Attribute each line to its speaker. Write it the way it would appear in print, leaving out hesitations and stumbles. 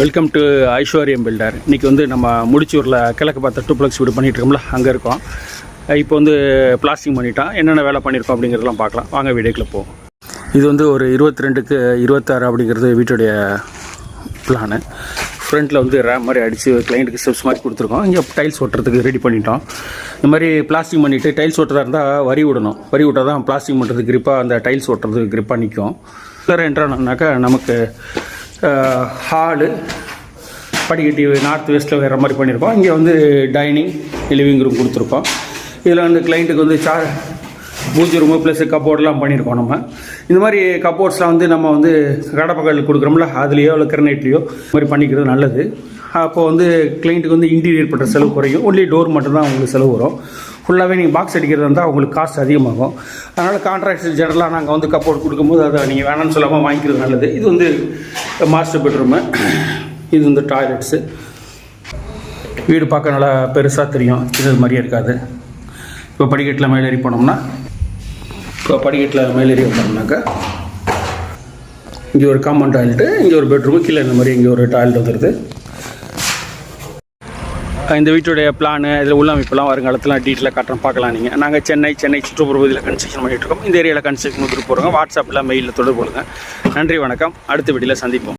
Speaker 1: Welcome to ஐஸ்வர்யம் filter. இன்றைக்கி வந்து நம்ம முடிச்சூரில் கிழக்கு பார்த்த டூப்ளெக்ஸ் வீடு பண்ணிகிட்டு இருக்கோம்ல, அங்கே இருக்கோம். இப்போ வந்து பிளாஸ்டிங் பண்ணிட்டோம். என்னென்ன வேலை பண்ணியிருக்கோம் அப்படிங்கிறதெல்லாம் பார்க்கலாம். வாங்க வீடியோக்குள்ள போவோம். இது வந்து ஒரு 22க்கு 26 அப்படிங்கிறது வீட்டுடைய பிளானு. ஃப்ரண்ட்டில் வந்து ரேம் மாதிரி அடித்து கிளைண்ட்டுக்கு ஸ்டெப்ஸ் மாதிரி கொடுத்துருக்கோம். இங்கே டைல்ஸ் ஒட்டுறதுக்கு ரெடி பண்ணிட்டோம். இந்த மாதிரி பிளாஸ்டிங் பண்ணிவிட்டு டைல்ஸ் ஒட்டுறதா இருந்தால் வரி விடணும். வரி விட்டால் தான் பிளாஸ்டிங் பண்ணுறதுக்கு கிரிப்பாக, அந்த டைல்ஸ் ஒட்டுறதுக்கு கிரிப்பாக நிற்கும். வேறு என்ட்ரானாக்கா நமக்கு ஹாலு படிக்கட்டி நார்த் வெஸ்ட்டில் வேறு மாதிரி பண்ணியிருக்கோம். இங்கே வந்து டைனிங் லிவிங் ரூம் கொடுத்துருக்கோம். இதில் வந்து கிளைண்ட்டுக்கு வந்து பூஜை ரூமு ப்ளஸ் கப்போர்டெலாம் பண்ணியிருக்கோம். நம்ம இந்த மாதிரி கப்போர்ட்ஸ்லாம் வந்து நம்ம வந்து கடப்பகல் கொடுக்குறோம்ல, அதுலேயோ இல்லை கிரனைட்லேயோ இந்த மாதிரி பண்ணிக்கிறது நல்லது. அப்போது வந்து கிளைண்ட்டுக்கு வந்து இன்டீரியர் பண்ணுற செலவு குறையும். ஒன்லி டோர் மட்டும்தான் உங்களுக்கு செலவு வரும். ஃபுல்லாகவே நீங்கள் பாக்ஸ் அடிக்கிறது இருந்தால் உங்களுக்கு காஸ்ட் அதிகமாகும். அதனால் கான்ட்ராக்டர் ஜெனரலாக நாங்கள் வந்து கப்போர்ட் கொடுக்கும்போது அதை நீங்கள் வேணாம்னு சொல்லாமல் வாங்கிக்கிறது நல்லது. இது வந்து மாஸ்டர் பெட்ரூமு, இது வந்து டாய்லெட்ஸு. வீடு பார்க்க நல்லா பெருசாக தெரியும், இது மாதிரியே இருக்காது. இப்போ படிக்கட்டில் மேலேறி போனோம்னாக்கா இங்கே ஒரு காமன் டாய்லெட்டு, இங்கே ஒரு பெட்ரூமு, கீழே இந்த மாதிரி இங்கே ஒரு டாய்லெட் வந்துடுது. இந்த வீட்டுடைய பிளானு, இதில் உள்ளமைப்பெல்லாம் வருங்காலத்தில் டீட்டெயிலாக காட்டுறோம், பார்க்கலாம். நாங்கள் சென்னை சுற்றுப்புற பகுதியில் கன்ஸ்ட்ரக்ஷன் பண்ணிகிட்டு இருக்கோம். இந்த ஏரியாவில் கன்ஸ்ட்ரக்ஷன் கொடுத்துட்டு போகிறோங்க. வாட்ஸ்அப்பில் மெயிலில் தொடர்பு கொள்ளுங்கள். நன்றி, வணக்கம். அடுத்த வீடியோவில் சந்திப்போம்.